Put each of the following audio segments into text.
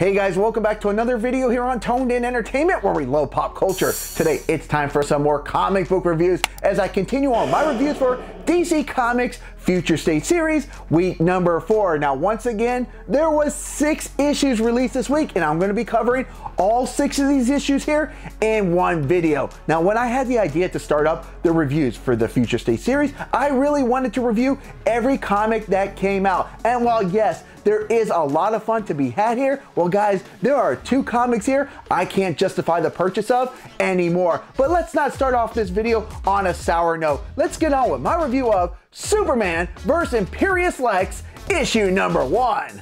Hey guys, welcome back to another video here on Toned In Entertainment where we love pop culture. Today it's time for some more comic book reviews as I continue on my reviews for DC Comics Future State Series week number 4. Now once again, there was 6 issues released this week and I'm going to be covering all 6 of these issues here in one video. Now when I had the idea to start up the reviews for the Future State Series, I really wanted to review every comic that came out. And while yes, there is a lot of fun to be had here, well guys, there are 2 comics here I can't justify the purchase of anymore. But let's not start off this video on a sour note. Let's get on with my review of Superman vs. Imperious Lex, issue number 1.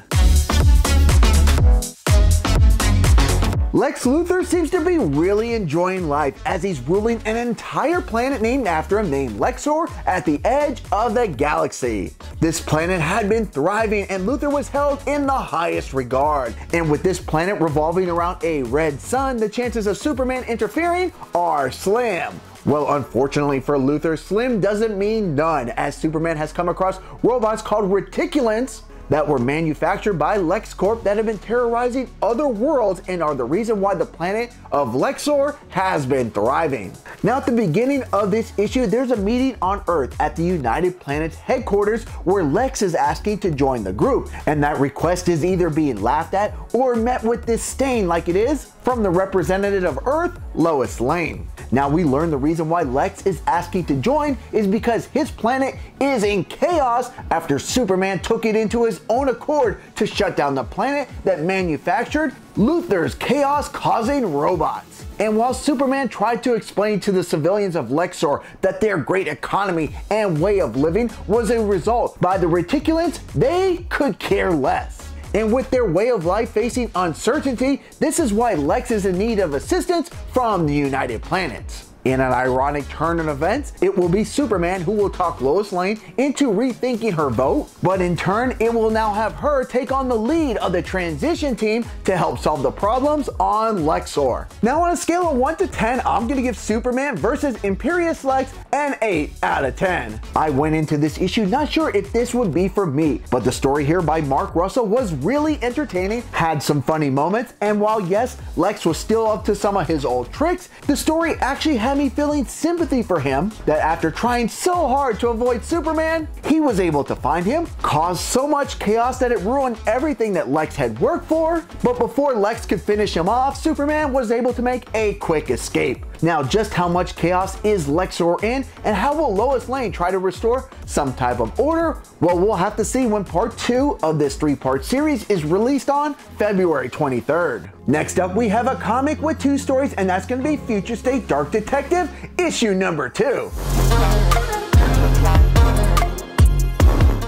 Lex Luthor seems to be really enjoying life as he's ruling an entire planet named after him named Lexor at the edge of the galaxy. This planet had been thriving and Luthor was held in the highest regard. And with this planet revolving around a red sun, the chances of Superman interfering are slim. Well, unfortunately for Luthor, slim doesn't mean none, as Superman has come across robots called reticulants that were manufactured by LexCorp that have been terrorizing other worlds and are the reason why the planet of Lexor has been thriving. Now at the beginning of this issue, there's a meeting on Earth at the United Planets headquarters where Lex is asking to join the group, and that request is either being laughed at or met with disdain like it is from the representative of Earth, Lois Lane. Now we learn the reason why Lex is asking to join is because his planet is in chaos after Superman took it into his own accord to shut down the planet that manufactured Luthor's chaos-causing robots. And while Superman tried to explain to the civilians of Lexor that their great economy and way of living was a result by the reticulants, they could care less. And with their way of life facing uncertainty, this is why Lex is in need of assistance from the United Planets. In an ironic turn of events, it will be Superman who will talk Lois Lane into rethinking her vote, but in turn, it will now have her take on the lead of the transition team to help solve the problems on Lexor. Now on a scale of 1 to 10, I'm gonna give Superman vs. Imperious Lex an 8 out of 10. I went into this issue not sure if this would be for me, but the story here by Mark Russell was really entertaining, had some funny moments, and while yes, Lex was still up to some of his old tricks, the story actually had me feeling sympathy for him that after trying so hard to avoid Superman, he was able to find him, caused so much chaos that it ruined everything that Lex had worked for, but before Lex could finish him off, Superman was able to make a quick escape. Now just how much chaos is Lexor in and how will Lois Lane try to restore some type of order? Well, we'll have to see when part 2 of this 3-part series is released on February 23rd. Next up, we have a comic with 2 stories, and that's going to be Future State Dark Detective issue number 2.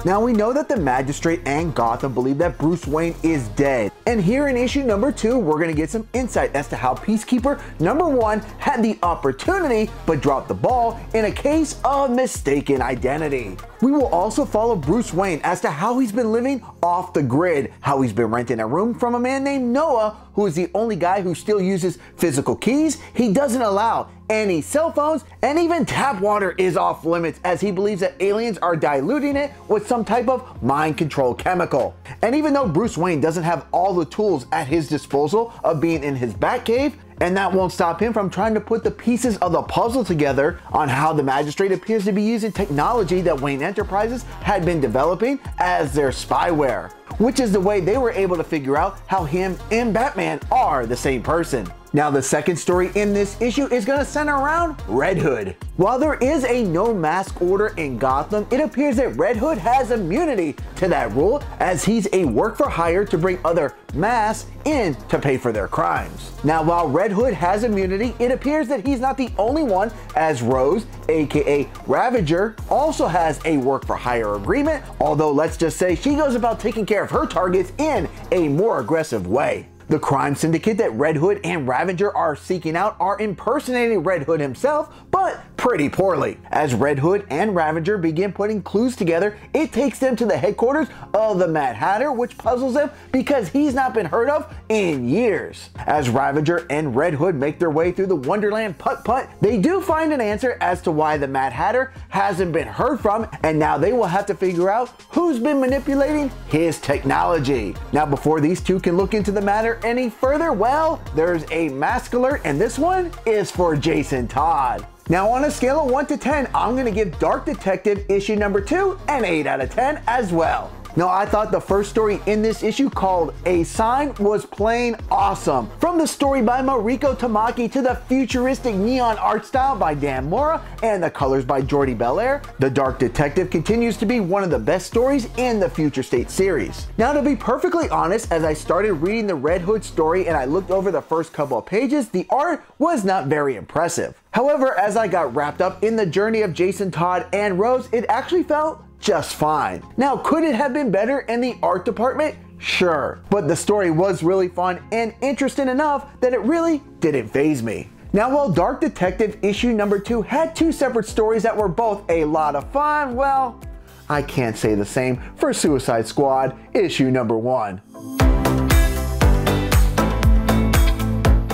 Now we know that the Magistrate and Gotham believe that Bruce Wayne is dead. And here in issue number 2, we're going to get some insight as to how Peacekeeper number 1 had the opportunity but dropped the ball in a case of mistaken identity. We will also follow Bruce Wayne as to how he's been living off the grid, how he's been renting a room from a man named Noah, who is the only guy who still uses physical keys. He doesn't allow any cell phones, and even tap water is off limits as he believes that aliens are diluting it with some type of mind control chemical. And even though Bruce Wayne doesn't have all the tools at his disposal of being in his Batcave, and that won't stop him from trying to put the pieces of the puzzle together on how the Magistrate appears to be using technology that Wayne Enterprises had been developing as their spyware, which is the way they were able to figure out how him and Batman are the same person. Now the second story in this issue is going to center around Red Hood. While there is a no mask order in Gotham, it appears that Red Hood has immunity to that rule as he's a work for hire to bring other masks in to pay for their crimes. Now while Red Hood has immunity, it appears that he's not the only one, as Rose, aka Ravager, also has a work for hire agreement, although let's just say she goes about taking care of her targets in a more aggressive way. The crime syndicate that Red Hood and Ravager are seeking out are impersonating Red Hood himself, but pretty poorly. As Red Hood and Ravager begin putting clues together, it takes them to the headquarters of the Mad Hatter, which puzzles them because he's not been heard of in years. As Ravager and Red Hood make their way through the Wonderland putt-putt, they do find an answer as to why the Mad Hatter hasn't been heard from, and now they will have to figure out who's been manipulating his technology. Now, before these two can look into the matter any further, well, there's a mask alert, and this one is for Jason Todd. Now, on a scale of 1 to 10, I'm going to give Dark Detective issue number 2 an 8 out of 10 as well. Now, I thought the first story in this issue, called A Sign, was plain awesome. From the story by Mariko Tamaki to the futuristic neon art style by Dan Mora and the colors by Jordi Belair, The Dark Detective continues to be one of the best stories in the Future State series. Now, to be perfectly honest, as I started reading the Red Hood story and I looked over the first couple of pages, the art was not very impressive. However, as I got wrapped up in the journey of Jason Todd and Rose, it actually felt just fine. Now, could it have been better in the art department? Sure, but the story was really fun and interesting enough that it really didn't faze me. Now, while Dark Detective issue number 2 had 2 separate stories that were both a lot of fun, well, I can't say the same for Suicide Squad issue number 1.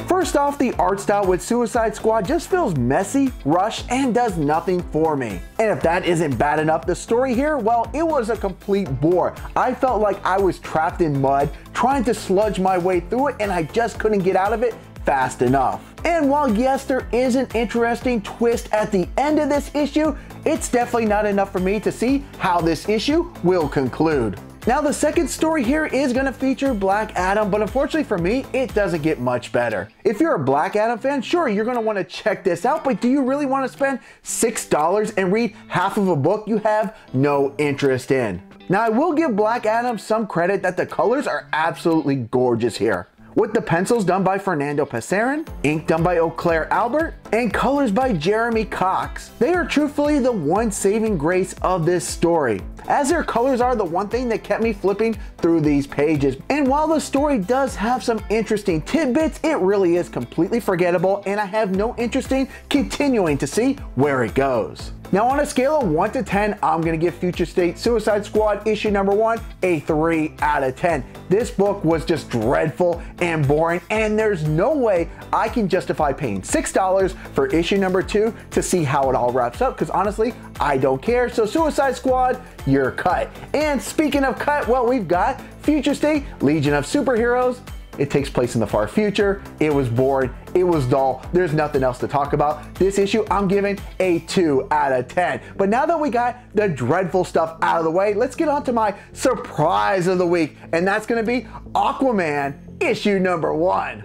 First off, the art style with Suicide Squad just feels messy, rushed, and does nothing for me. And if that isn't bad enough, the story here, well, it was a complete bore. I felt like I was trapped in mud, trying to sludge my way through it, and I just couldn't get out of it fast enough. And while yes, there is an interesting twist at the end of this issue, it's definitely not enough for me to see how this issue will conclude. Now, the second story here is going to feature Black Adam, but unfortunately for me, it doesn't get much better. If you're a Black Adam fan, sure, you're going to want to check this out, but do you really want to spend $6 and read half of a book you have no interest in? Now, I will give Black Adam some credit that the colors are absolutely gorgeous here, with the pencils done by Fernando Passarin, ink done by Eau Claire Albert, and colors by Jeremy Cox. They are truthfully the one saving grace of this story, as their colors are the one thing that kept me flipping through these pages. And while the story does have some interesting tidbits, it really is completely forgettable, and I have no interest in continuing to see where it goes. Now, on a scale of 1 to 10, I'm going to give Future State Suicide Squad issue number 1 a 3 out of 10. This book was just dreadful and boring, and there's no way I can justify paying $6 for issue number 2 to see how it all wraps up, because honestly, I don't care. So Suicide Squad, you're cut. And speaking of cut, well, we've got Future State Legion of Superheroes. It takes place in the far future. It was boring. It was dull. There's nothing else to talk about. This issue, I'm giving a 2 out of 10. But now that we got the dreadful stuff out of the way, let's get on to my surprise of the week. And that's going to be Aquaman issue number 1.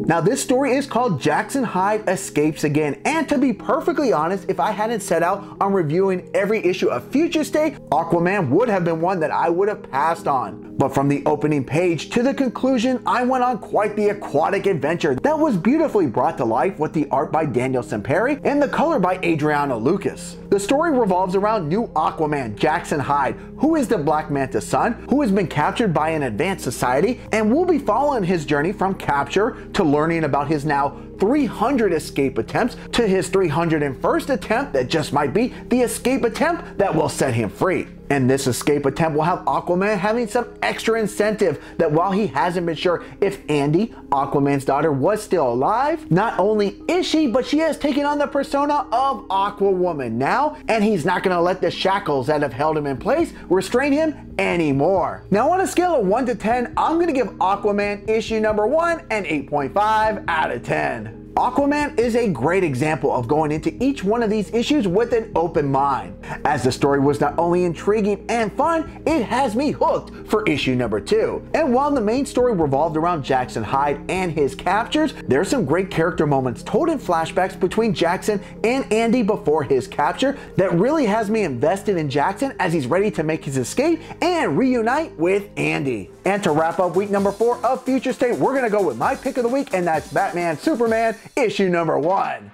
Now, this story is called Jackson Hyde Escapes Again, and to be perfectly honest, if I hadn't set out on reviewing every issue of Future State, Aquaman would have been one that I would have passed on. But from the opening page to the conclusion, I went on quite the aquatic adventure that was beautifully brought to life with the art by Daniel Samperi and the color by Adriano Lucas. The story revolves around new Aquaman, Jackson Hyde, who is the Black Manta's son, who has been captured by an advanced society, and we'll be following his journey from capture to learning about his now 300 escape attempts to his 301st attempt that just might be the escape attempt that will set him free. And this escape attempt will have Aquaman having some extra incentive that while he hasn't been sure if Andy, Aquaman's daughter, was still alive, not only is she, but she has taken on the persona of Aquawoman now, and he's not going to let the shackles that have held him in place restrain him anymore. Now, on a scale of 1 to 10, I'm going to give Aquaman issue number 1 an 8.5 out of 10. Aquaman is a great example of going into each one of these issues with an open mind. As the story was not only intriguing and fun, it has me hooked for issue number 2. And while the main story revolved around Jackson Hyde and his captures, there's some great character moments told in flashbacks between Jackson and Andy before his capture that really has me invested in Jackson as he's ready to make his escape and reunite with Andy. And to wrap up week number 4 of Future State, we're going to go with my pick of the week, and that's Batman Superman issue number 1.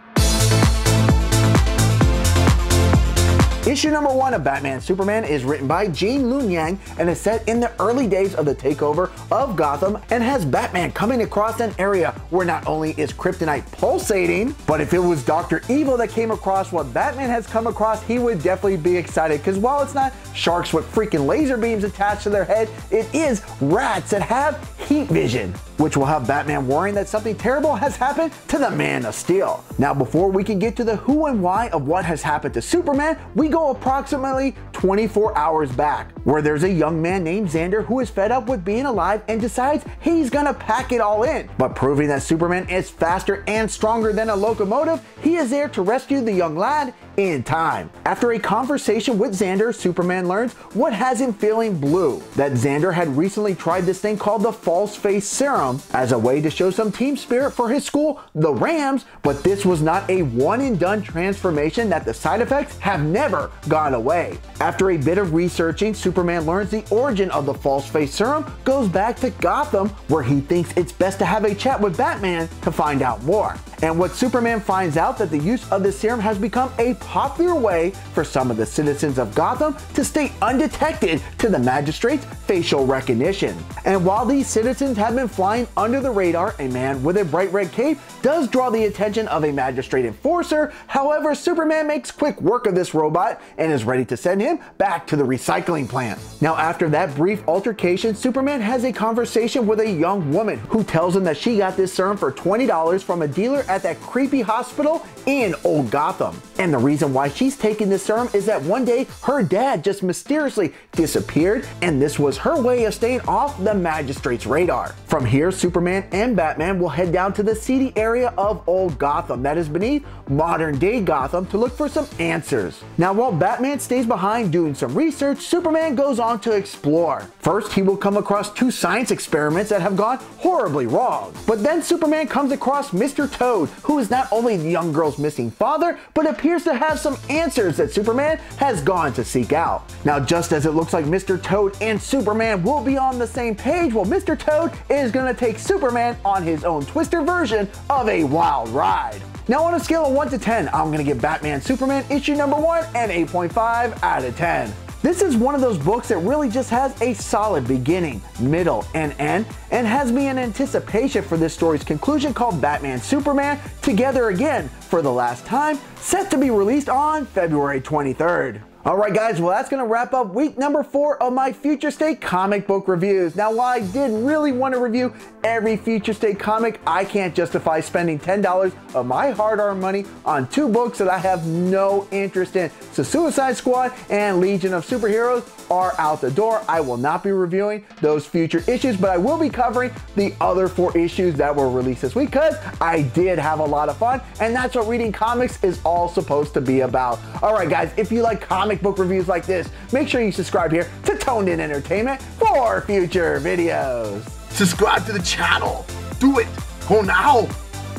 Issue number 1 of Batman Superman is written by Gene Luen Yang and is set in the early days of the takeover of Gotham and has Batman coming across an area where not only is kryptonite pulsating, but if it was Dr. Evil that came across what Batman has come across, he would definitely be excited, because while it's not sharks with freaking laser beams attached to their head, it is rats that have heat vision, which will have Batman worrying that something terrible has happened to the Man of Steel. Now, before we can get to the who and why of what has happened to Superman, we go approximately 24 hours back, where there's a young man named Xander who is fed up with being alive and decides he's gonna pack it all in. But proving that Superman is faster and stronger than a locomotive, he is there to rescue the young lad in time. After a conversation with Xander, Superman learns what has him feeling blue, that Xander had recently tried this thing called the False Face Serum as a way to show some team spirit for his school, the Rams, but this was not a one and done transformation, that the side effects have never gone away. After a bit of researching, Superman learns the origin of the False Face Serum goes back to Gotham, where he thinks it's best to have a chat with Batman to find out more. And what Superman finds out that the use of this serum has become a popular way for some of the citizens of Gotham to stay undetected to the magistrate's facial recognition. And while these citizens have been flying under the radar, a man with a bright red cape does draw the attention of a magistrate enforcer. However, Superman makes quick work of this robot and is ready to send him back to the recycling plant. Now, after that brief altercation, Superman has a conversation with a young woman who tells him that she got this serum for $20 from a dealer at that creepy hospital in Old Gotham. And the reason why she's taking this serum is that one day her dad just mysteriously disappeared, and this was her way of staying off the magistrate's radar. From here, Superman and Batman will head down to the seedy area of Old Gotham that is beneath modern day Gotham to look for some answers. Now, while Batman stays behind doing some research, Superman goes on to explore. First, he will come across 2 science experiments that have gone horribly wrong. But then Superman comes across Mr. Toad, who is not only the young girl's missing father, but appears to have some answers that Superman has gone to seek out. Now, just as it looks like Mr. Toad and Superman will be on the same page, well, Mr. Toad is going to take Superman on his own twister version of a wild ride. Now, on a scale of 1 to 10, I'm going to give Batman Superman issue number 1 an 8.5 out of 10. This is one of those books that really just has a solid beginning, middle, and end, and has me in anticipation for this story's conclusion, called Batman Superman Together Again for the Last Time, set to be released on February 23rd. Alright guys, well that's going to wrap up week number 4 of my Future State comic book reviews. Now, while I did really want to review every Future State comic, I can't justify spending $10 of my hard-earned money on 2 books that I have no interest in. So Suicide Squad and Legion of Superheroes are out the door. I will not be reviewing those future issues, but I will be covering the other 4 issues that were released this week, because I did have a lot of fun, and that's what reading comics is all supposed to be about. Alright guys, if you like comic book reviews like this, make sure you subscribe here to Toned In Entertainment for future videos. Subscribe to the channel. Do it. Go now.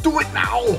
Do it now.